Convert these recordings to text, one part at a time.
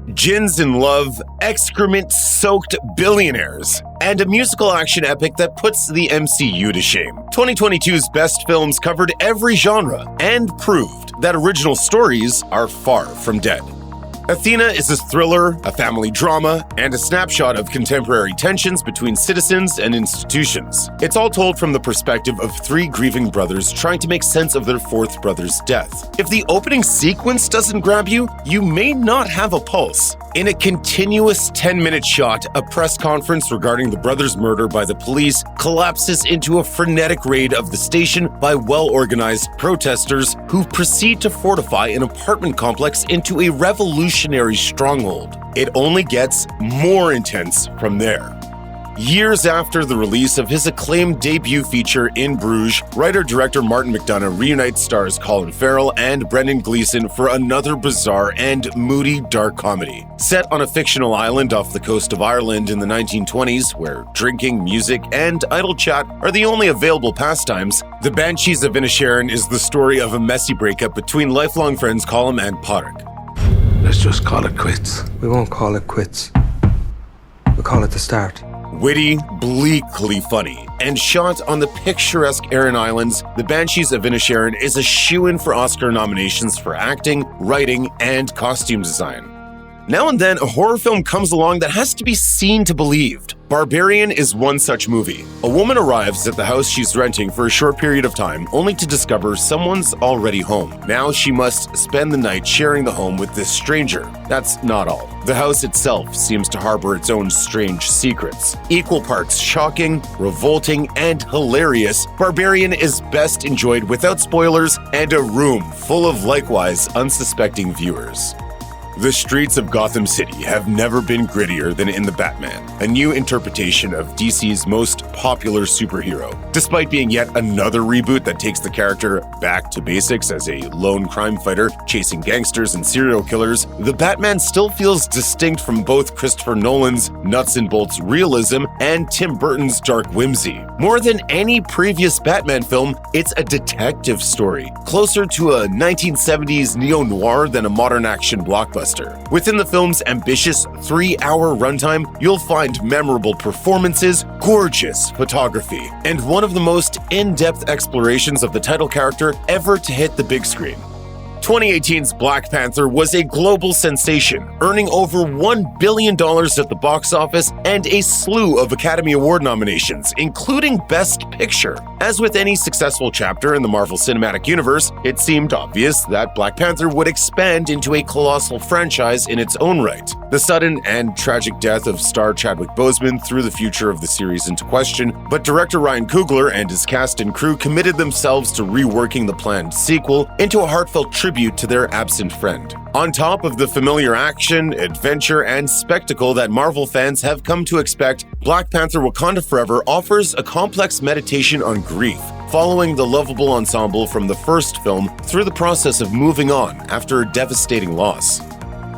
Djinns in Love, excrement-soaked billionaires, and a musical action epic that puts the MCU to shame. 2022's best films covered every genre and proved that original stories are far from dead. Athena is a thriller, a family drama, and a snapshot of contemporary tensions between citizens and institutions. It's all told from the perspective of three grieving brothers trying to make sense of their fourth brother's death. If the opening sequence doesn't grab you, you may not have a pulse. In a continuous 10-minute shot, a press conference regarding the brothers' murder by the police collapses into a frenetic raid of the station by well-organized protesters who proceed to fortify an apartment complex into a revolutionary stronghold. It only gets more intense from there. Years after the release of his acclaimed debut feature In Bruges, writer-director Martin McDonagh reunites stars Colin Farrell and Brendan Gleeson for another bizarre and moody dark comedy. Set on a fictional island off the coast of Ireland in the 1920s, where drinking, music, and idle chat are the only available pastimes, The Banshees of Inisherin is the story of a messy breakup between lifelong friends Colin and Pádraig. Let's just call it quits. We won't call it quits. We'll call it the start. Witty, bleakly funny, and shot on the picturesque Aran Islands, The Banshees of Inisherin is a shoo-in for Oscar nominations for acting, writing, and costume design. Now and then, a horror film comes along that has to be seen to believed. Barbarian is one such movie. A woman arrives at the house she's renting for a short period of time, only to discover someone's already home. Now she must spend the night sharing the home with this stranger. That's not all. The house itself seems to harbor its own strange secrets. Equal parts shocking, revolting, and hilarious, Barbarian is best enjoyed without spoilers and a room full of likewise unsuspecting viewers. The streets of Gotham City have never been grittier than in The Batman, a new interpretation of DC's most popular superhero. Despite being yet another reboot that takes the character back to basics as a lone crime fighter chasing gangsters and serial killers, The Batman still feels distinct from both Christopher Nolan's nuts and bolts realism and Tim Burton's dark whimsy. More than any previous Batman film, it's a detective story, closer to a 1970s neo-noir than a modern action blockbuster. Within the film's ambitious 3-hour runtime, you'll find memorable performances, gorgeous photography, and one of the most in-depth explorations of the title character ever to hit the big screen. 2018's Black Panther was a global sensation, earning over $1 billion at the box office and a slew of Academy Award nominations, including Best Picture. As with any successful chapter in the Marvel Cinematic Universe, it seemed obvious that Black Panther would expand into a colossal franchise in its own right. The sudden and tragic death of star Chadwick Boseman threw the future of the series into question, but director Ryan Coogler and his cast and crew committed themselves to reworking the planned sequel into a heartfelt tribute to their absent friend. On top of the familiar action, adventure, and spectacle that Marvel fans have come to expect, Black Panther: Wakanda Forever offers a complex meditation on grief, following the lovable ensemble from the first film through the process of moving on after a devastating loss.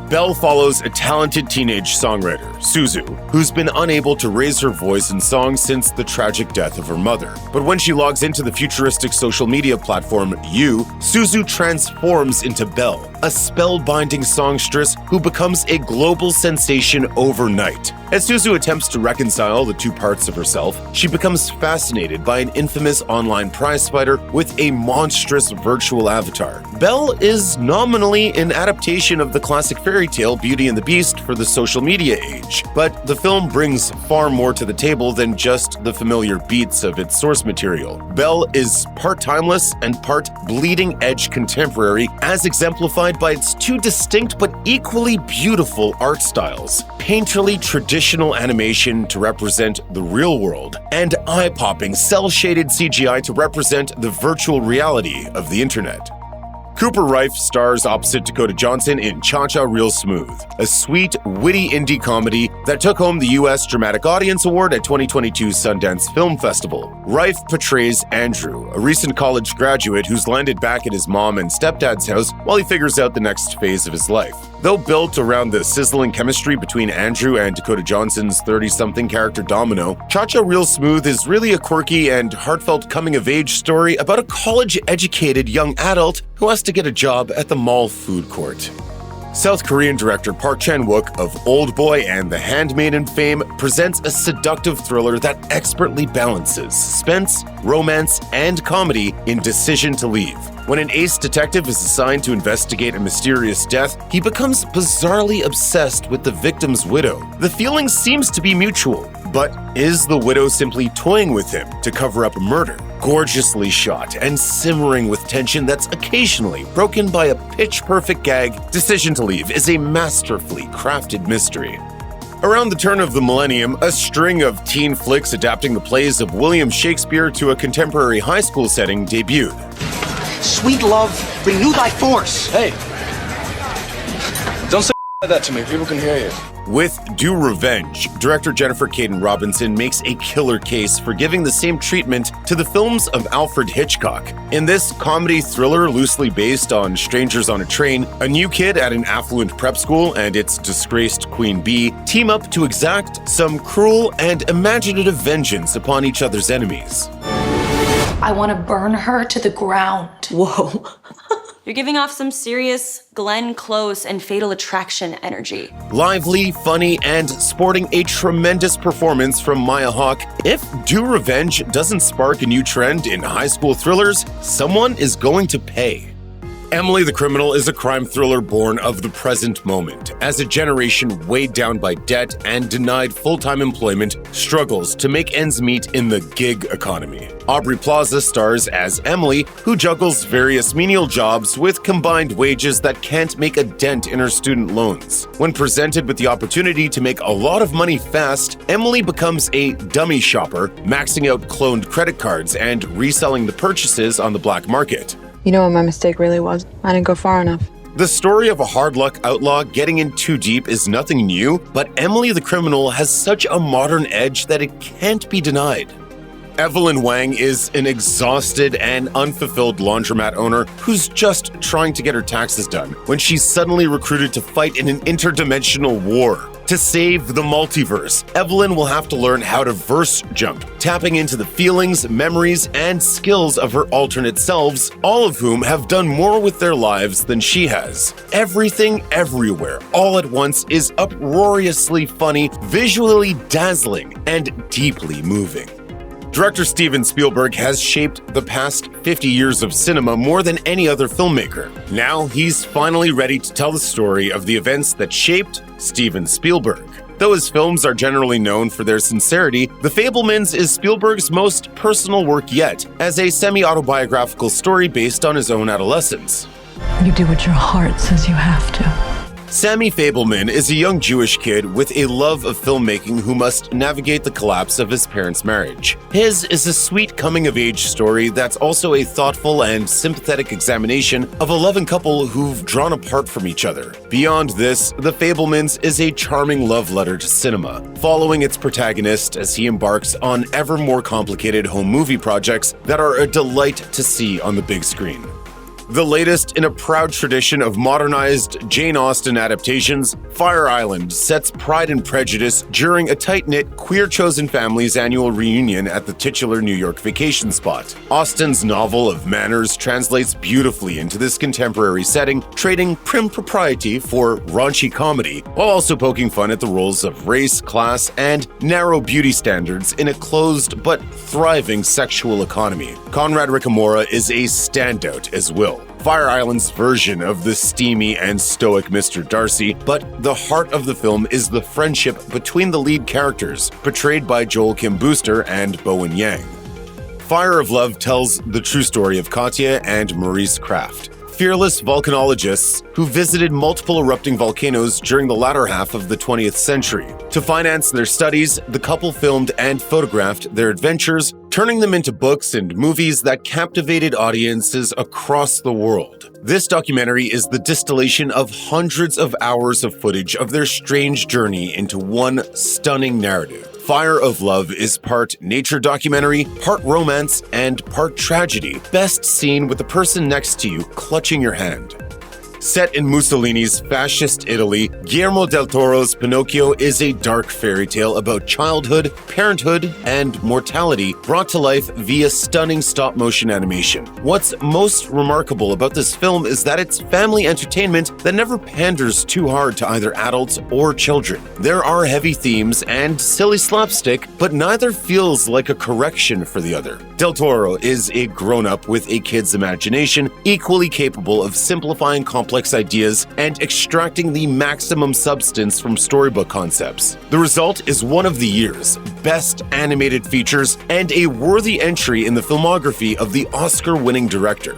Belle follows a talented teenage songwriter, Suzu, who's been unable to raise her voice in song since the tragic death of her mother. But when she logs into the futuristic social media platform You, Suzu transforms into Belle, a spellbinding songstress who becomes a global sensation overnight. As Suzu attempts to reconcile the two parts of herself, she becomes fascinated by an infamous online prizefighter with a monstrous virtual avatar. Belle is nominally an adaptation of the classic fairy tale Beauty and the Beast for the social media age, but the film brings far more to the table than just the familiar beats of its source material. Belle is part timeless and part bleeding-edge contemporary, as exemplified by its two distinct but equally beautiful art styles: painterly traditional animation to represent the real world, and eye-popping cel-shaded CGI to represent the virtual reality of the internet. Cooper Raiff stars opposite Dakota Johnson in Cha-Cha Real Smooth, a sweet, witty indie comedy that took home the U.S. Dramatic Audience Award at 2022's Sundance Film Festival. Raiff portrays Andrew, a recent college graduate who's landed back at his mom and stepdad's house while he figures out the next phase of his life. Though built around the sizzling chemistry between Andrew and Dakota Johnson's 30-something character Domino, Cha-Cha Real Smooth is really a quirky and heartfelt coming-of-age story about a college-educated young adult who has to get a job at the mall food court. South Korean director Park Chan-wook of Old Boy and The Handmaiden fame presents a seductive thriller that expertly balances suspense, romance, and comedy in Decision to Leave. When an ace detective is assigned to investigate a mysterious death, he becomes bizarrely obsessed with the victim's widow. The feeling seems to be mutual, but is the widow simply toying with him to cover up a murder? Gorgeously shot and simmering with tension that's occasionally broken by a pitch-perfect gag, Decision to Leave is a masterfully crafted mystery. Around the turn of the millennium, a string of teen flicks adapting the plays of William Shakespeare to a contemporary high school setting debuted. Sweet love, renew thy force. Hey, don't say that to me. People can hear you. With Due Revenge, director Jennifer Caden Robinson makes a killer case for giving the same treatment to the films of Alfred Hitchcock. In this comedy thriller loosely based on Strangers on a Train, a new kid at an affluent prep school and its disgraced Queen Bee team up to exact some cruel and imaginative vengeance upon each other's enemies. I want to burn her to the ground. Whoa. You're giving off some serious Glenn Close and Fatal Attraction energy. Lively, funny, and sporting a tremendous performance from Maya Hawke, if Due Revenge doesn't spark a new trend in high school thrillers, someone is going to pay. Emily the Criminal is a crime thriller born of the present moment, as a generation weighed down by debt and denied full-time employment struggles to make ends meet in the gig economy. Aubrey Plaza stars as Emily, who juggles various menial jobs with combined wages that can't make a dent in her student loans. When presented with the opportunity to make a lot of money fast, Emily becomes a dummy shopper, maxing out cloned credit cards and reselling the purchases on the black market. You know what my mistake really was? I didn't go far enough. The story of a hard-luck outlaw getting in too deep is nothing new, but Emily the Criminal has such a modern edge that it can't be denied. Evelyn Wang is an exhausted and unfulfilled laundromat owner who's just trying to get her taxes done when she's suddenly recruited to fight in an interdimensional war. To save the multiverse, Evelyn will have to learn how to verse jump, tapping into the feelings, memories, and skills of her alternate selves, all of whom have done more with their lives than she has. Everything Everywhere, all at once is uproariously funny, visually dazzling, and deeply moving. Director Steven Spielberg has shaped the past 50 years of cinema more than any other filmmaker. Now he's finally ready to tell the story of the events that shaped Steven Spielberg. Though his films are generally known for their sincerity, The Fabelmans is Spielberg's most personal work yet, as a semi-autobiographical story based on his own adolescence. You do what your heart says you have to. Sammy Fabelman is a young Jewish kid with a love of filmmaking who must navigate the collapse of his parents' marriage. His is a sweet coming-of-age story that's also a thoughtful and sympathetic examination of a loving couple who've drawn apart from each other. Beyond this, The Fabelmans is a charming love letter to cinema, following its protagonist as he embarks on ever more complicated home movie projects that are a delight to see on the big screen. The latest in a proud tradition of modernized Jane Austen adaptations, Fire Island sets Pride and Prejudice during a tight-knit Queer Chosen Families annual reunion at the titular New York vacation spot. Austen's novel of manners translates beautifully into this contemporary setting, trading prim propriety for raunchy comedy, while also poking fun at the roles of race, class, and narrow beauty standards in a closed but thriving sexual economy. Conrad Ricamora is a standout as well. Fire Island's version of the steamy and stoic Mr. Darcy, but the heart of the film is the friendship between the lead characters, portrayed by Joel Kim Booster and Bowen Yang. Fire of Love tells the true story of Katya and Maurice Kraft, fearless volcanologists who visited multiple erupting volcanoes during the latter half of the 20th century. To finance their studies, the couple filmed and photographed their adventures, turning them into books and movies that captivated audiences across the world. This documentary is the distillation of hundreds of hours of footage of their strange journey into one stunning narrative. Fire of Love is part nature documentary, part romance, and part tragedy, best seen with the person next to you clutching your hand. Set in Mussolini's fascist Italy, Guillermo del Toro's Pinocchio is a dark fairy tale about childhood, parenthood, and mortality brought to life via stunning stop-motion animation. What's most remarkable about this film is that it's family entertainment that never panders too hard to either adults or children. There are heavy themes and silly slapstick, but neither feels like a correction for the other. Del Toro is a grown-up with a kid's imagination, equally capable of simplifying complex ideas and extracting the maximum substance from storybook concepts. The result is one of the year's best animated features and a worthy entry in the filmography of the Oscar-winning director.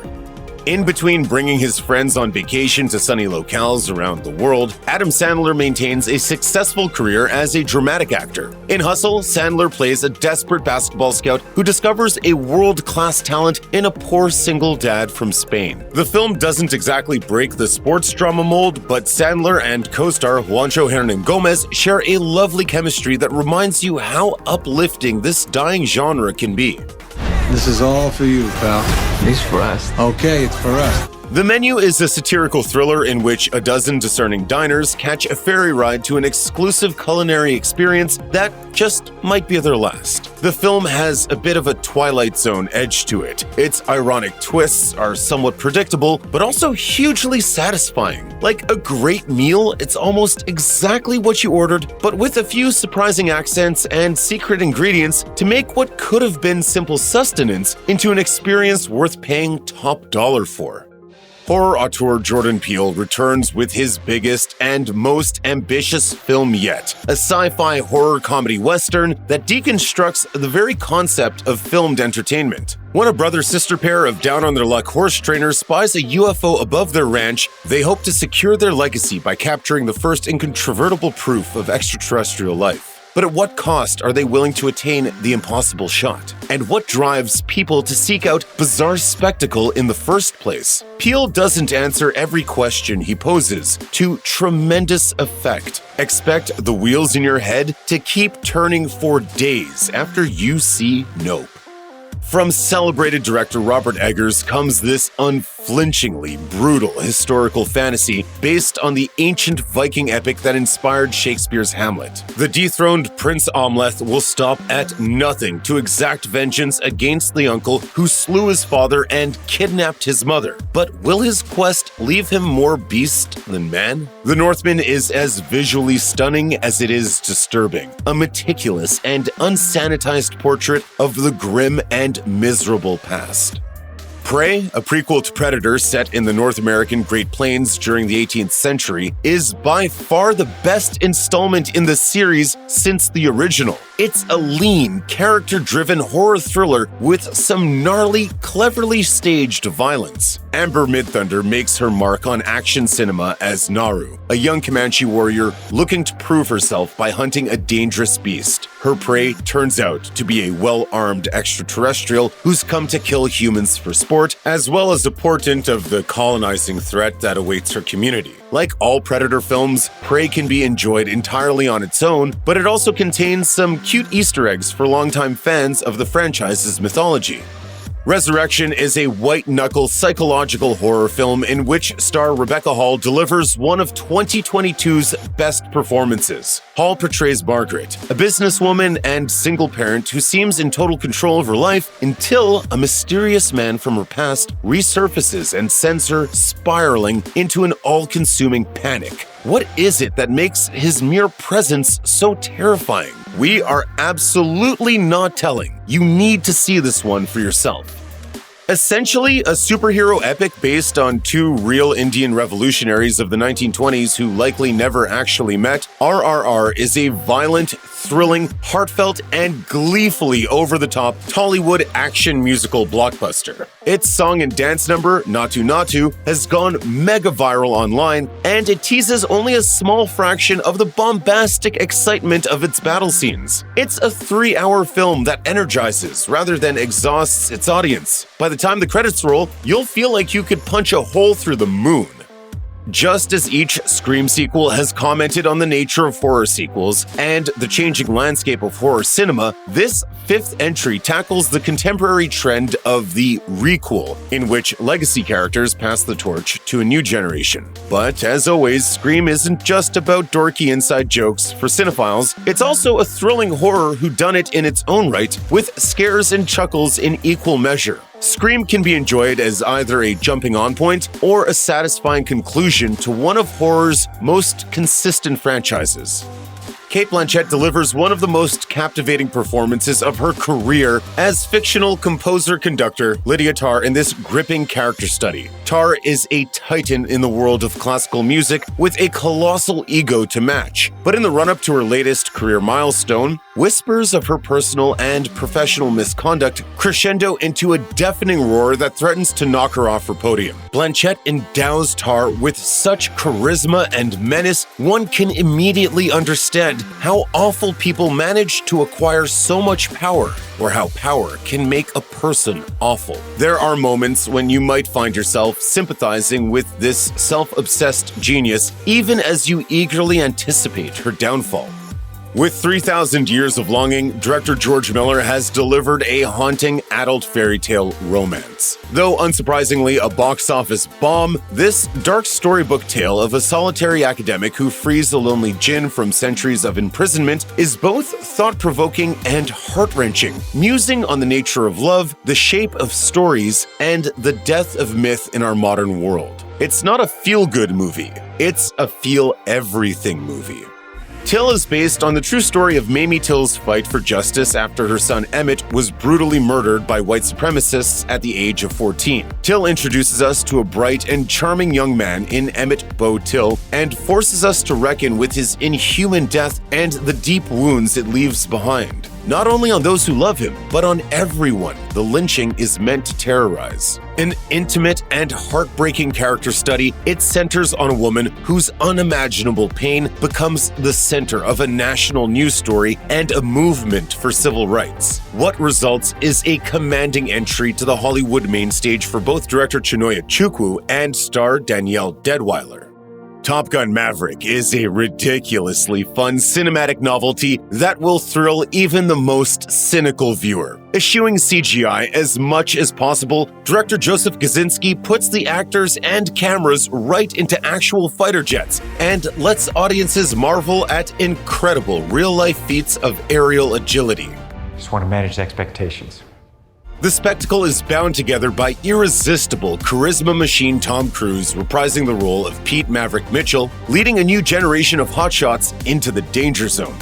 In between bringing his friends on vacation to sunny locales around the world, Adam Sandler maintains a successful career as a dramatic actor. In Hustle, Sandler plays a desperate basketball scout who discovers a world-class talent in a poor single dad from Spain. The film doesn't exactly break the sports drama mold, but Sandler and co-star Juancho Hernan-Gomez share a lovely chemistry that reminds you how uplifting this dying genre can be. This is all for you, pal. It's for us. Okay, it's for us. The Menu is a satirical thriller in which a dozen discerning diners catch a ferry ride to an exclusive culinary experience that just might be their last. The film has a bit of a Twilight Zone edge to it. Its ironic twists are somewhat predictable, but also hugely satisfying. Like a great meal, it's almost exactly what you ordered, but with a few surprising accents and secret ingredients to make what could have been simple sustenance into an experience worth paying top dollar for. Horror auteur Jordan Peele returns with his biggest and most ambitious film yet, a sci-fi horror comedy western that deconstructs the very concept of filmed entertainment. When a brother-sister pair of down-on-their-luck horse trainers spies a UFO above their ranch, they hope to secure their legacy by capturing the first incontrovertible proof of extraterrestrial life. But at what cost are they willing to attain the impossible shot? And what drives people to seek out bizarre spectacle in the first place? Peele doesn't answer every question he poses to tremendous effect. Expect the wheels in your head to keep turning for days after you see Nope. From celebrated director Robert Eggers comes this unflinchingly brutal historical fantasy based on the ancient Viking epic that inspired Shakespeare's Hamlet. The dethroned Prince Amleth will stop at nothing to exact vengeance against the uncle who slew his father and kidnapped his mother. But will his quest leave him more beast than man? The Northman is as visually stunning as it is disturbing, a meticulous and unsanitized portrait of the grim and miserable past. Prey, a prequel to Predator set in the North American Great Plains during the 18th century, is by far the best installment in the series since the original. It's a lean, character-driven horror thriller with some gnarly, cleverly staged violence. Amber Midthunder makes her mark on action cinema as Naru, a young Comanche warrior looking to prove herself by hunting a dangerous beast. Her prey turns out to be a well-armed extraterrestrial who's come to kill humans for sport, as well as a portent of the colonizing threat that awaits her community. Like all Predator films, Prey can be enjoyed entirely on its own, but it also contains some cute Easter eggs for longtime fans of the franchise's mythology. Resurrection is a white-knuckle psychological horror film in which star Rebecca Hall delivers one of 2022's best performances. Hall portrays Margaret, a businesswoman and single parent who seems in total control of her life until a mysterious man from her past resurfaces and sends her spiraling into an all-consuming panic. What is it that makes his mere presence so terrifying? We are absolutely not telling. You need to see this one for yourself. Essentially, a superhero epic based on two real Indian revolutionaries of the 1920s who likely never actually met, RRR is a violent, thrilling, heartfelt, and gleefully over-the-top Tollywood action musical blockbuster. Its song and dance number, Natu Natu, has gone mega viral online, and it teases only a small fraction of the bombastic excitement of its battle scenes. It's a 3-hour film that energizes rather than exhausts its audience. By the time the credits roll, you'll feel like you could punch a hole through the moon. Just as each Scream sequel has commented on the nature of horror sequels and the changing landscape of horror cinema, this fifth entry tackles the contemporary trend of the requel, in which legacy characters pass the torch to a new generation. But as always, Scream isn't just about dorky inside jokes for cinephiles, it's also a thrilling horror whodunit in its own right, with scares and chuckles in equal measure. Scream can be enjoyed as either a jumping-on point or a satisfying conclusion to one of horror's most consistent franchises. Cate Blanchett delivers one of the most captivating performances of her career as fictional composer-conductor Lydia Tarr in this gripping character study. Tarr is a titan in the world of classical music with a colossal ego to match. But in the run-up to her latest career milestone, whispers of her personal and professional misconduct crescendo into a deafening roar that threatens to knock her off her podium. Blanchett endows Tarr with such charisma and menace, one can immediately understand how awful people manage to acquire so much power, or how power can make a person awful. There are moments when you might find yourself sympathizing with this self-obsessed genius, even as you eagerly anticipate her downfall. With 3,000 Years of Longing, director George Miller has delivered a haunting adult fairy tale romance. Though unsurprisingly a box office bomb, this dark storybook tale of a solitary academic who frees a lonely djinn from centuries of imprisonment is both thought-provoking and heart-wrenching, musing on the nature of love, the shape of stories, and the death of myth in our modern world. It's not a feel-good movie, it's a feel-everything movie. Till is based on the true story of Mamie Till's fight for justice after her son Emmett was brutally murdered by white supremacists at the age of 14. Till introduces us to a bright and charming young man in Emmett Bo Till and forces us to reckon with his inhuman death and the deep wounds it leaves behind. Not only on those who love him, but on everyone the lynching is meant to terrorize. An intimate and heartbreaking character study, it centers on a woman whose unimaginable pain becomes the center of a national news story and a movement for civil rights. What results is a commanding entry to the Hollywood main stage for both director Chinonye Chukwu and star Danielle Deadwyler. Top Gun Maverick is a ridiculously fun cinematic novelty that will thrill even the most cynical viewer. Eschewing CGI as much as possible, director Joseph Kosinski puts the actors and cameras right into actual fighter jets and lets audiences marvel at incredible real-life feats of aerial agility. Just want to manage expectations. The spectacle is bound together by irresistible charisma machine Tom Cruise reprising the role of Pete Maverick Mitchell, leading a new generation of hotshots into the danger zone.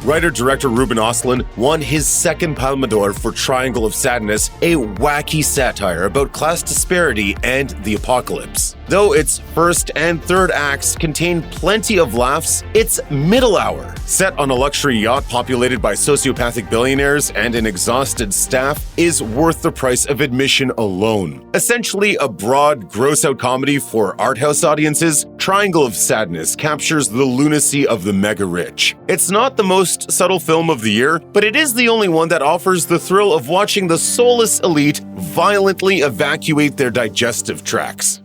Writer-director Ruben Östlund won his second Palme d'Or for Triangle of Sadness, a wacky satire about class disparity and the apocalypse. Though its first and third acts contain plenty of laughs, its middle hour, set on a luxury yacht populated by sociopathic billionaires and an exhausted staff, is worth the price of admission alone. Essentially a broad, gross-out comedy for art house audiences, Triangle of Sadness captures the lunacy of the mega-rich. It's not the most subtle film of the year, but it is the only one that offers the thrill of watching the soulless elite violently evacuate their digestive tracts.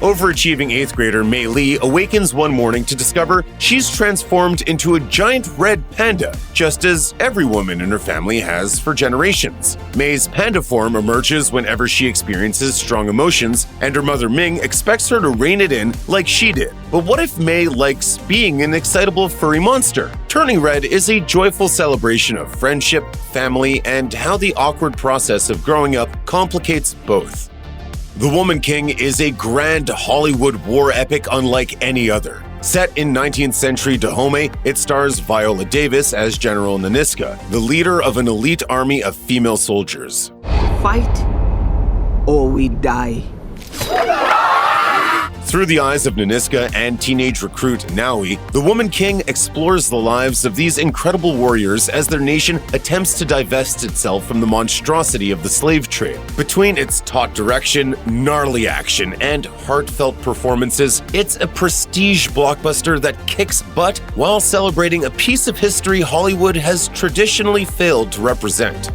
Overachieving 8th grader Mei Lee awakens one morning to discover she's transformed into a giant red panda, just as every woman in her family has for generations. Mei's panda form emerges whenever she experiences strong emotions, and her mother Ming expects her to rein it in like she did. But what if Mei likes being an excitable furry monster? Turning Red is a joyful celebration of friendship, family, and how the awkward process of growing up complicates both. The Woman King is a grand Hollywood war epic unlike any other. Set in 19th century Dahomey, it stars Viola Davis as General Nanisca, the leader of an elite army of female soldiers. Fight or we die. Through the eyes of Nanisca and teenage recruit Naui, The Woman King explores the lives of these incredible warriors as their nation attempts to divest itself from the monstrosity of the slave trade. Between its taut direction, gnarly action, and heartfelt performances, it's a prestige blockbuster that kicks butt while celebrating a piece of history Hollywood has traditionally failed to represent.